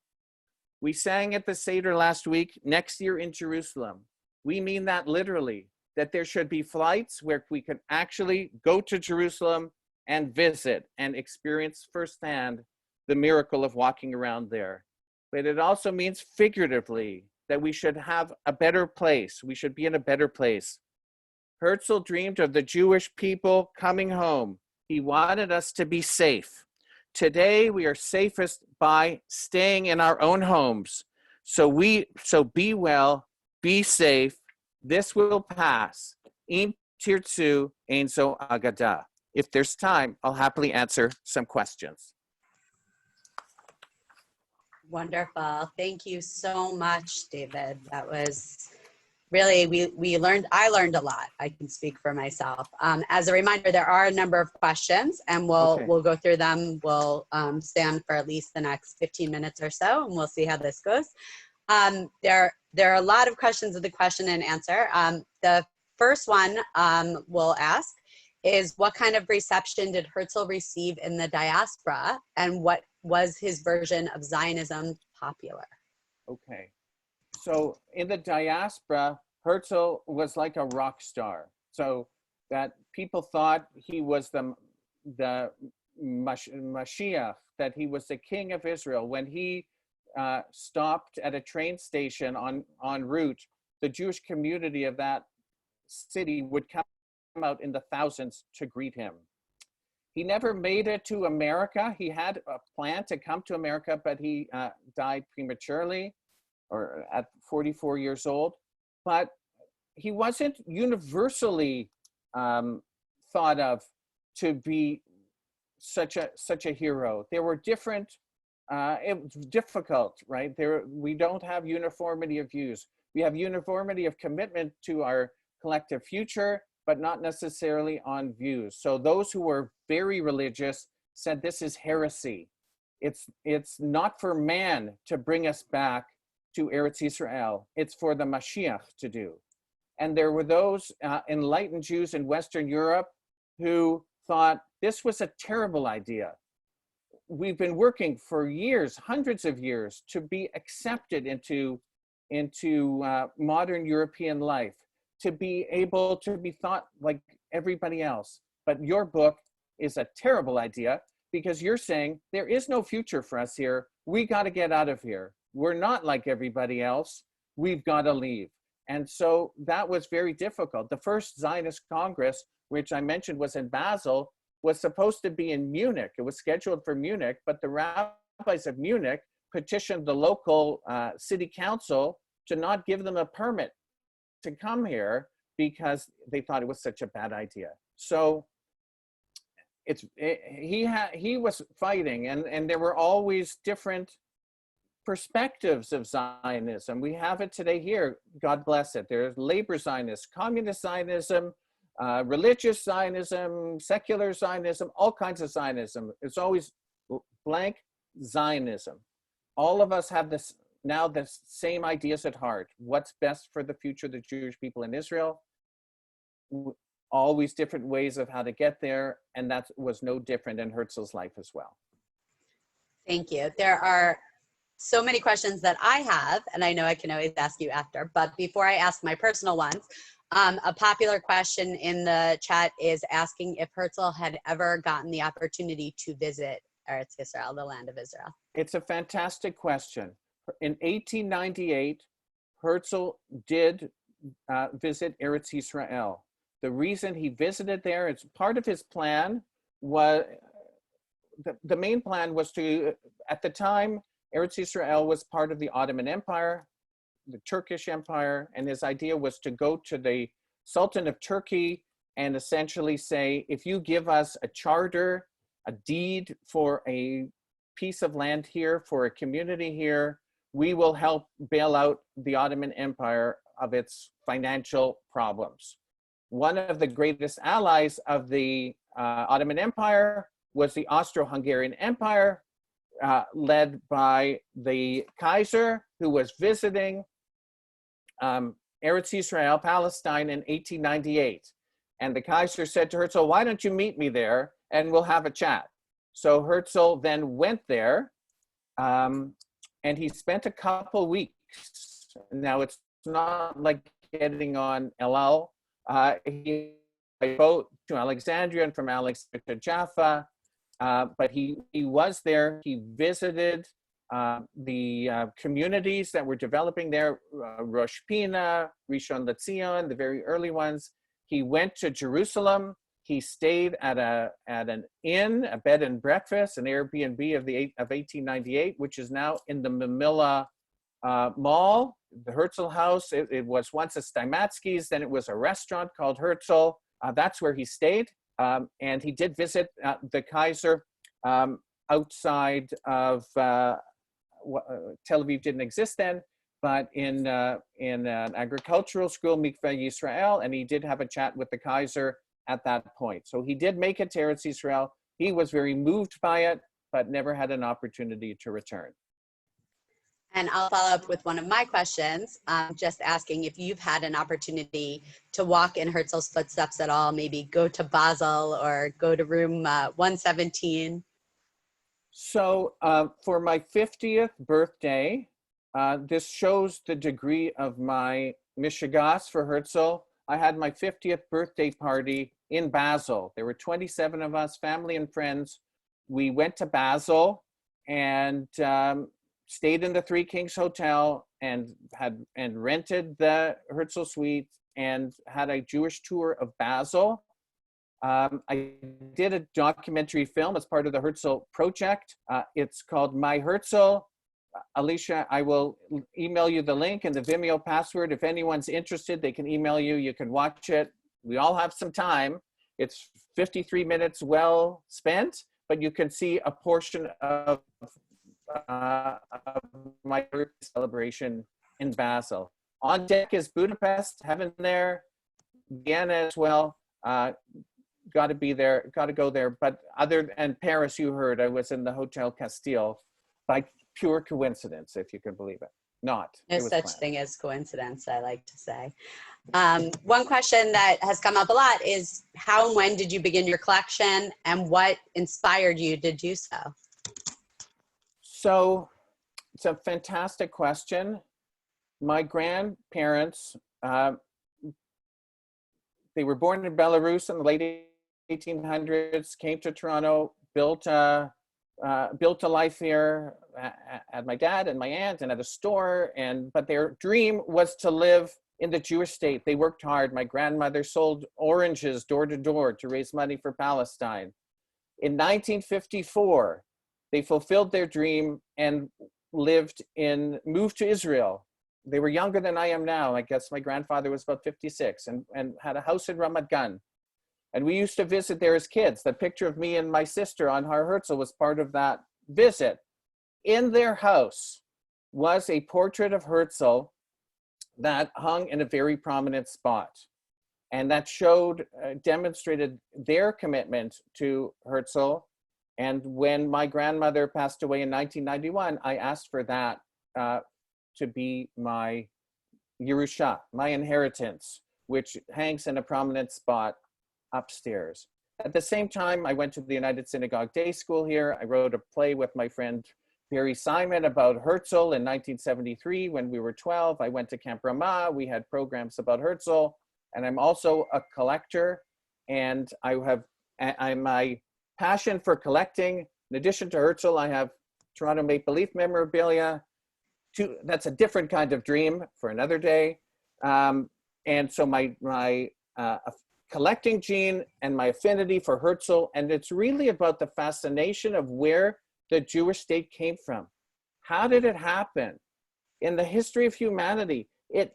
S3: We sang at the Seder last week, next year in Jerusalem. We mean that literally, that there should be flights where we can actually go to Jerusalem and visit and experience firsthand the miracle of walking around there. But it also means figuratively that we should have a better place. We should be in a better place. Herzl dreamed of the Jewish people coming home. He wanted us to be safe. Today, we are safest by staying in our own homes. So be well, be safe. This will pass. Im tirtzu ein zo agada. If there's time, I'll happily answer some questions.
S2: Wonderful. Thank you so much, David. That was really, I learned a lot. I can speak for myself. As a reminder, there are a number of questions and we'll go through them. We'll stay on for at least the next 15 minutes or so, and we'll see how this goes. There are a lot of questions of the question and answer. The first one we'll ask is, what kind of reception did Herzl receive in the diaspora, and what was his version of Zionism popular?
S3: Okay. So in the diaspora, Herzl was like a rock star. So that people thought he was the Mashiach, that he was the king of Israel. When he stopped at a train station en route, the Jewish community of that city would come out in the thousands to greet him. He never made it to America. He had a plan to come to America, but he died prematurely, or at 44 years old. But he wasn't universally thought of to be such a hero. There were different, it was difficult, right? We don't have uniformity of views. We have uniformity of commitment to our collective future, but not necessarily on views. So those who were very religious said this is heresy. It's not for man to bring us back to Eretz Yisrael. It's for the Mashiach to do. And there were those enlightened Jews in Western Europe who thought this was a terrible idea. We've been working for years, hundreds of years, to be accepted into modern European life, to be able to be thought like everybody else. But your book is a terrible idea because you're saying there is no future for us here. We got to get out of here. We're not like everybody else. We've got to leave. And so that was very difficult. The first Zionist Congress, which I mentioned was in Basel, was supposed to be in Munich. It was scheduled for Munich, but the rabbis of Munich petitioned the local city council to not give them a permit to come here because they thought it was such a bad idea. So he was fighting, and there were always different perspectives of Zionism. We have it today here, God bless it. There's labor Zionist, communist Zionism, religious Zionism, secular Zionism, all kinds of Zionism. It's always blank Zionism. All of us have this now the same ideas at heart. What's best for the future of the Jewish people in Israel? Always different ways of how to get there, and that was no different in Herzl's life as well.
S2: Thank you. There are so many questions that I have, and I know I can always ask you after, but before I ask my personal ones, a popular question in the chat is asking if Herzl had ever gotten the opportunity to visit Eretz Yisrael, the land of Israel.
S3: It's a fantastic question. In 1898, Herzl did visit Eretz Yisrael. The reason he visited there, it's part of his plan, was the main plan was to, at the time, Eretz Yisrael was part of the Ottoman Empire, the Turkish Empire, and his idea was to go to the Sultan of Turkey and essentially say, if you give us a charter, a deed for a piece of land here, for a community here, we will help bail out the Ottoman Empire of its financial problems. One of the greatest allies of the Ottoman Empire was the Austro-Hungarian Empire, led by the Kaiser, who was visiting Eretz Israel, Palestine in 1898. And the Kaiser said to Herzl, why don't you meet me there and we'll have a chat. So Herzl then went there, and he spent a couple weeks. Now it's not like getting on El Al. He boat to Alexandria and from Alexandria to Jaffa, but he was there. He visited the communities that were developing there, Rosh Pina, Rishon LeZion, the very early ones. He went to Jerusalem. He stayed at an inn, a bed and breakfast, an Airbnb of 1898, which is now in the Mamilla Mall, the Herzl House. It was once a Steimatzky's, then it was a restaurant called Herzl. That's where he stayed. And he did visit the Kaiser outside of Tel Aviv. Didn't exist then, but in an agricultural school, Mikveh Yisrael, and he did have a chat with the Kaiser at that point. So he did make it to Eretz Israel. He was very moved by it, but never had an opportunity to return.
S2: And I'll follow up with one of my questions, just asking if you've had an opportunity to walk in Herzl's footsteps at all, maybe go to Basel or go to room 117.
S3: So for my 50th birthday, this shows the degree of my mishigas for Herzl. I had my 50th birthday party in Basel. There were 27 of us, family and friends. We went to Basel and stayed in the Three Kings Hotel and rented the Herzl suite and had a Jewish tour of Basel. I did a documentary film as part of the Herzl project. It's called My Herzl. Alicia, I will email you the link and the Vimeo password. If anyone's interested, they can email you. You can watch it. We all have some time. It's 53 minutes well spent, but you can see a portion of my birthday celebration in Basel. On deck is Budapest, heaven there, Vienna as well. Got to be there, got to go there. But and Paris, you heard, I was in the Hotel Castile by pure coincidence, if you can believe it. Not.
S2: No
S3: it was
S2: such
S3: planned.
S2: thing as coincidence, I like to say. One question that has come up a lot is how and when did you begin your collection and what inspired you to do so?
S3: So it's a fantastic question. My grandparents, they were born in Belarus in the late 1800s, came to Toronto, built a life here, had my dad and my aunt and had a store, but their dream was to live in the Jewish state. They worked hard. My grandmother sold oranges door to door to raise money for Palestine. In 1954, they fulfilled their dream and moved to Israel. They were younger than I am now. I guess my grandfather was about 56 and had a house in Ramat Gan. And we used to visit there as kids. The picture of me and my sister on Har Herzl was part of that visit. In their house was a portrait of Herzl that hung in a very prominent spot. And that demonstrated their commitment to Herzl. And when my grandmother passed away in 1991, I asked for that to be my Yerusha, my inheritance, which hangs in a prominent spot upstairs. At the same time, I went to the United Synagogue Day School here. I wrote a play with my friend Barry Simon about Herzl in 1973 when we were 12. I went to Camp Ramah. We had programs about Herzl. And I'm also a collector. And my passion for collecting, in addition to Herzl, I have Toronto Maple Leaf memorabilia. That's a different kind of dream for another day. And so my collecting gene and my affinity for Herzl, and it's really about the fascination of where the Jewish state came from. How did it happen? In the history of humanity, it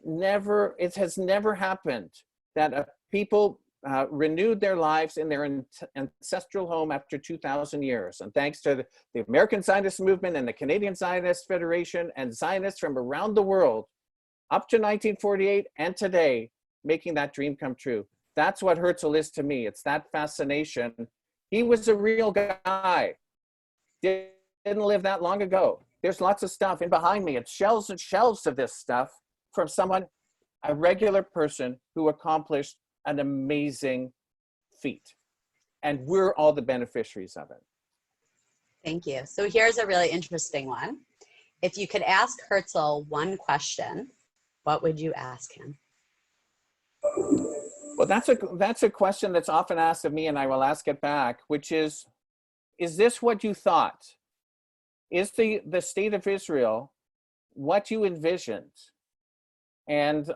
S3: has never happened that a people renewed their lives in their ancestral home after 2,000 years. And thanks to the American Zionist Movement and the Canadian Zionist Federation and Zionists from around the world, up to 1948 and today, making that dream come true. That's what Herzl is to me. It's that fascination. He was a real guy. Didn't live that long ago. There's lots of stuff in behind me. It's shelves and shelves of this stuff from someone, a regular person who accomplished an amazing feat. And we're all the beneficiaries of it.
S2: Thank you. So here's a really interesting one. If you could ask Herzl one question, what would you ask him?
S3: Well, that's a question that's often asked of me, and I will ask it back, which is this what you thought? Is the state of Israel what you envisioned? And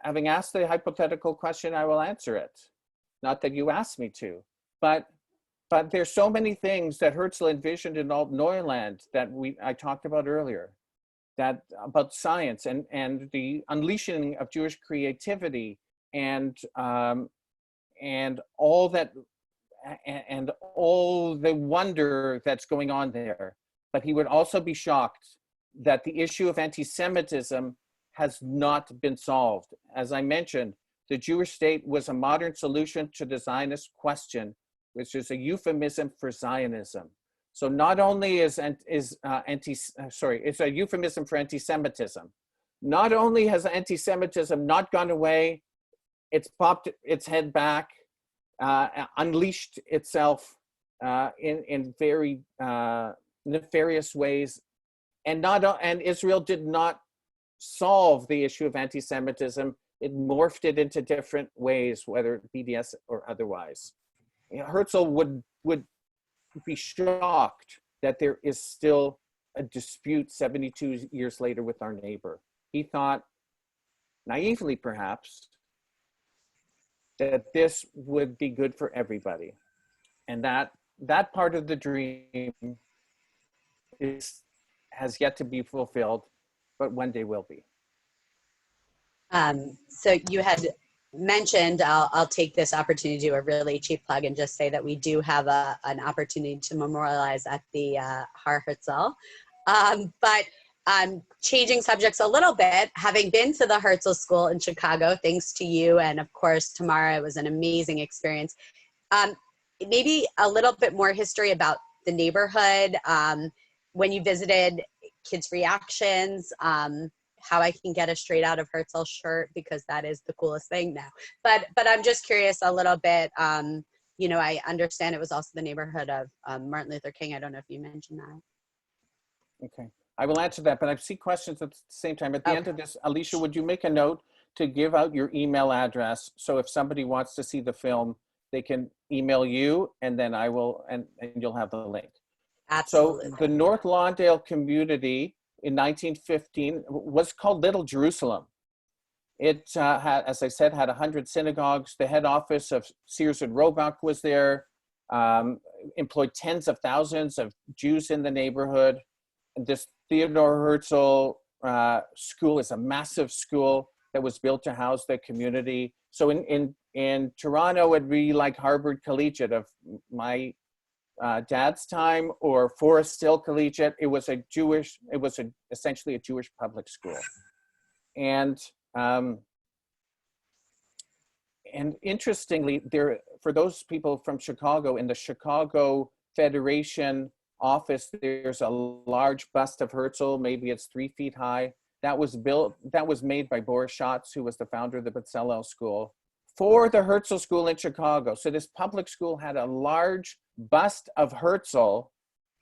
S3: having asked the hypothetical question, I will answer it. Not that you asked me to, but there's so many things that Herzl envisioned in Alt Neuland that I talked about earlier, that about science and the unleashing of Jewish creativity and all that and all the wonder that's going on there. But he would also be shocked that the issue of anti-Semitism has not been solved. As I mentioned, the Jewish state was a modern solution to the Zionist question, which is a euphemism for Zionism. So not only it's a euphemism for anti-Semitism. Not only has anti-Semitism not gone away, it's popped its head back, unleashed itself in very nefarious ways, and Israel did not solve the issue of anti-Semitism. It morphed it into different ways, whether BDS or otherwise. Herzl would be shocked that there is still a dispute 72 years later with our neighbor. He thought, naively perhaps, that this would be good for everybody. And that part of the dream has yet to be fulfilled, but one day will be.
S2: So you had mentioned, I'll take this opportunity to do a really cheap plug and just say that we do have an opportunity to memorialize at the Har Herzl. But changing subjects a little bit, having been to the Herzl School in Chicago, thanks to you and of course Tamara, it was an amazing experience. Maybe a little bit more history about the neighborhood, when you visited, kids' reactions, how I can get a straight out of Herzl shirt because that is the coolest thing now. But I'm just curious a little bit, you know, I understand it was also the neighborhood of Martin Luther King. I don't know if you mentioned that.
S3: Okay, I will answer that, but I see questions at the same time. At the end of this, Alicia, would you make a note to give out your email address? So if somebody wants to see the film, they can email you and then I will, and you'll have the link.
S2: Absolutely.
S3: So the North Lawndale community in 1915 was called Little Jerusalem. It had, as I said, had 100 synagogues. The head office of Sears and Roebuck was there, employed tens of thousands of Jews in the neighborhood. This Theodor Herzl school is a massive school that was built to house the community. So in Toronto, it'd be like Harvard Collegiate of my dad's time, or Forest Hill Collegiate. It was essentially a Jewish public school. And interestingly, for those people from Chicago, in the Chicago Federation office, there's a large bust of Herzl. Maybe it's 3 feet high. That was made by Boris Schatz, who was the founder of the B'Tselel School, for the Herzl School in Chicago. So this public school had a large bust of Herzl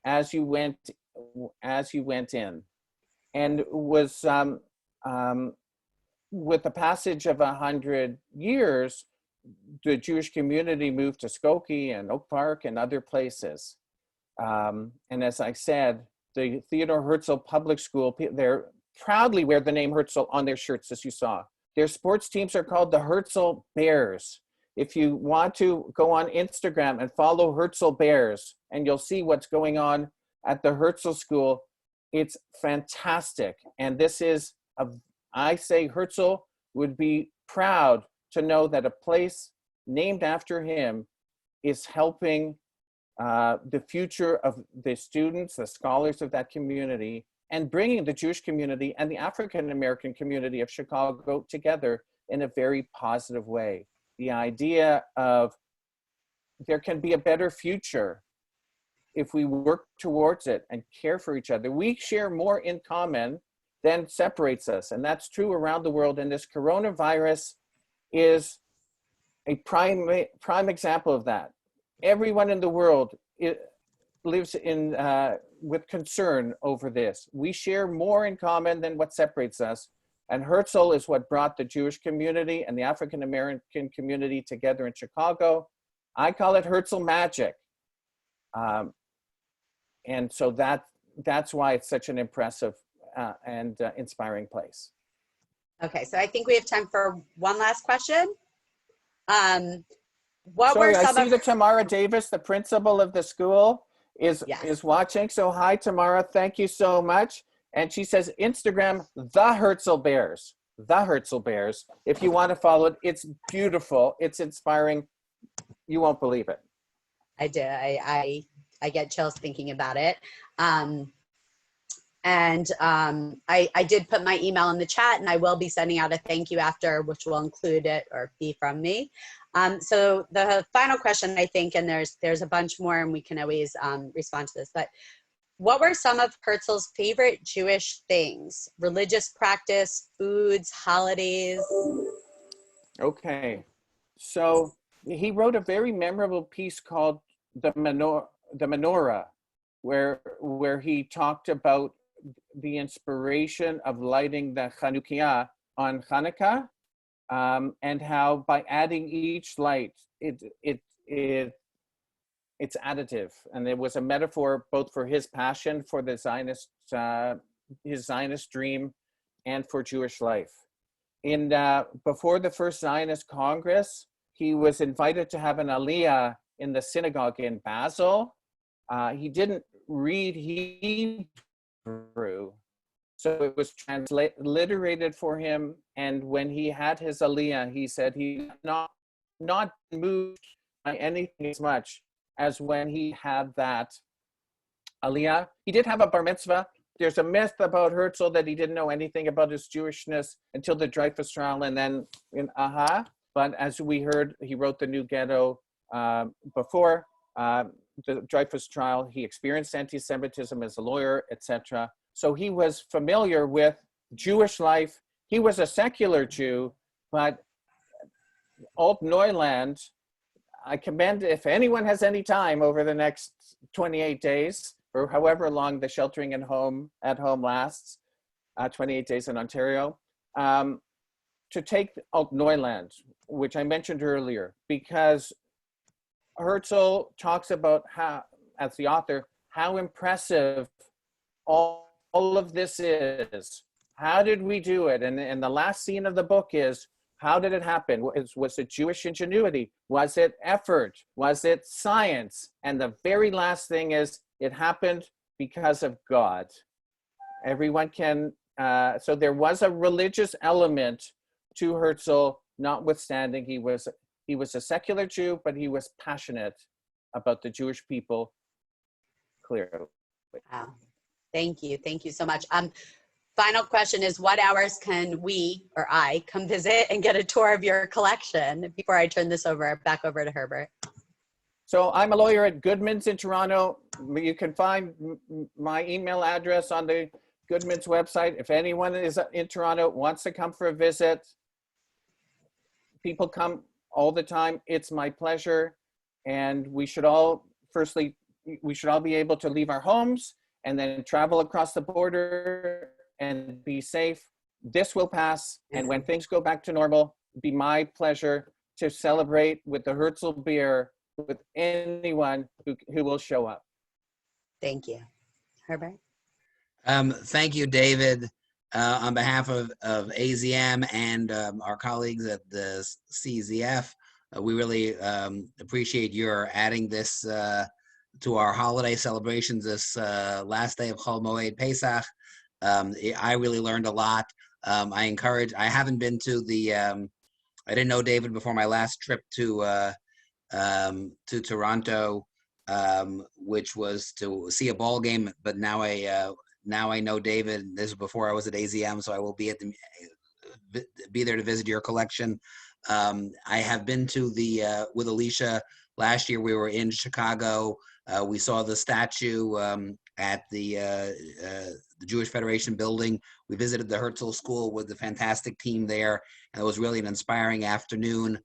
S3: as you went in, and was with the passage of 100 years, the Jewish community moved to Skokie and Oak Park and other places. And as I said, the Theodor Herzl Public School, they proudly wear the name Herzl on their shirts, as you saw. Their sports teams are called the Herzl Bears. If you want to go on Instagram and follow Herzl Bears, and you'll see what's going on at the Herzl School, it's fantastic. And this is, I say Herzl would be proud to know that a place named after him is helping the future of the students, the scholars of that community, and bringing the Jewish community and the African American community of Chicago together in a very positive way. The idea of there can be a better future if we work towards it and care for each other. We share more in common than separates us, and that's true around the world. And this coronavirus is a prime example of that. Everyone in the world lives in with concern over this. We share more in common than what separates us. And Herzl is what brought the Jewish community and the African American community together in Chicago. I call it Herzl magic. And so that's why it's such an impressive and inspiring place.
S2: Okay, so I think we have time for one last question.
S3: I see that Tamara Davis, the principal of the school, is watching. So hi, Tamara, thank you so much. And she says, Instagram, the Herzl Bears. The Herzl Bears. If you want to follow it, it's beautiful. It's inspiring. You won't believe it.
S2: I do. I get chills thinking about it. I did put my email in the chat, and I will be sending out a thank you after, which will include it or be from me. So the final question, I think, and there's a bunch more, and we can always respond to this, but what were some of Herzl's favorite Jewish things? Religious practice, foods, holidays?
S3: Okay. So he wrote a very memorable piece called The Menorah, where he talked about the inspiration of lighting the Chanukiah on Hanukkah, and how by adding each light, it's additive. And it was a metaphor both for his passion for the Zionist, his Zionist dream, and for Jewish life. Before the first Zionist Congress, he was invited to have an aliyah in the synagogue in Basel. He didn't read Hebrew, so it was transliterated for him. And when he had his aliyah, he said he not moved by anything as much as when he had that aliyah. He did have a bar mitzvah. There's a myth about Herzl that he didn't know anything about his Jewishness until the Dreyfus Trial, and then in But as we heard, he wrote the new Ghetto before the Dreyfus Trial. He experienced anti-Semitism as a lawyer, etc. So he was familiar with Jewish life. He was a secular Jew, but Alt Neuland, I commend, if anyone has any time over the next 28 days, or however long the sheltering at home lasts, 28 days in Ontario, to take Alt Neuland, which I mentioned earlier, because Herzl talks about how, as the author, how impressive all of this is. How did we do it? And the last scene of the book is, how did it happen? Was it Jewish ingenuity? Was it effort? Was it science? And the very last thing is, it happened because of God. Everyone can, so there was a religious element to Herzl, notwithstanding he was a secular Jew, but he was passionate about the Jewish people, clearly.
S2: Wow. Thank you so much. Final question is, what hours can we, or I, come visit and get a tour of your collection before I turn this back over to Herbert?
S3: So I'm a lawyer at Goodman's in Toronto. You can find my email address on the Goodman's website. If anyone is in Toronto, wants to come for a visit, people come all the time. It's my pleasure. And we should all, firstly, we should all be able to leave our homes and then travel across the border and be safe. This will pass. And when things go back to normal, it'd be my pleasure to celebrate with the Herzl beer with anyone who will show up.
S2: Thank you. Herbert?
S1: Thank you, David. On behalf of AZM and our colleagues at the CZF, we really appreciate your adding this to our holiday celebrations this last day of Chol Moed Pesach. I really learned a lot. I haven't been to the I didn't know David before my last trip to Toronto, which was to see a ball game. But now I know David. This is before I was at AZM, so I will be there to visit your collection. I have been to with Alicia last year. We were in Chicago. We saw the statue at the Jewish Federation building. We visited the Herzl School with the fantastic team there, and it was really an inspiring afternoon.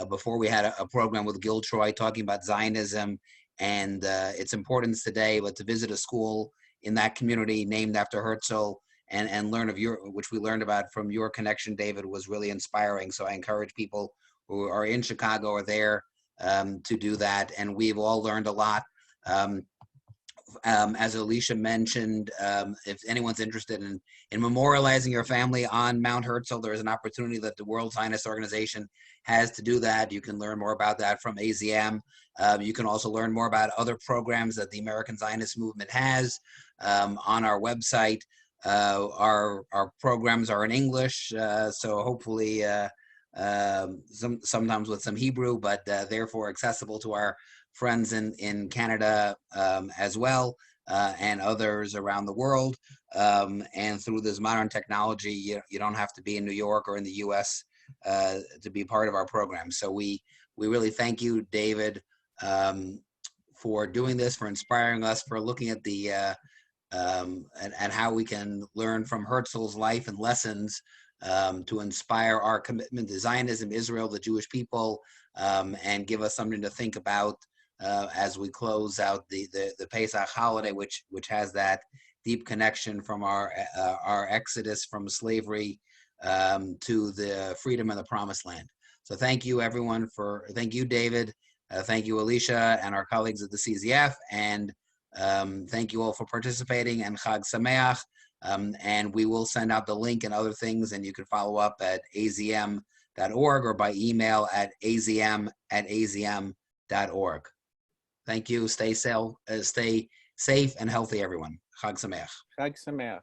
S1: Before we had a program with Gil Troy talking about Zionism and its importance today, but to visit a school in that community named after Herzl and learn of which we learned about from your connection, David, was really inspiring. So I encourage people who are in Chicago or there to do that. And we've all learned a lot. As Alicia mentioned, if anyone's interested in memorializing your family on Mount Herzl, there is an opportunity that the World Zionist Organization has to do that. You can learn more about that from AZM. You can also learn more about other programs that the American Zionist Movement has on our website. Our programs are in English, so hopefully sometimes with some Hebrew, but therefore accessible to our friends in Canada as well, and others around the world. And through this modern technology, you don't have to be in New York or in the US to be part of our program. So we really thank you, David, for doing this, for inspiring us, for looking at the and how we can learn from Herzl's life and lessons to inspire our commitment to Zionism, Israel, the Jewish people, and give us something to think about as we close out the Pesach holiday, which has that deep connection from our exodus from slavery to the freedom and the promised land. So thank you, everyone, thank you, David, thank you, Alicia, and our colleagues at the CZF, and thank you all for participating, and Chag Sameach. And we will send out the link and other things, and you can follow up at azm.org or by email at azm@azm.org. Thank you. Stay safe and healthy, everyone. Chag Sameach.
S3: Chag Sameach.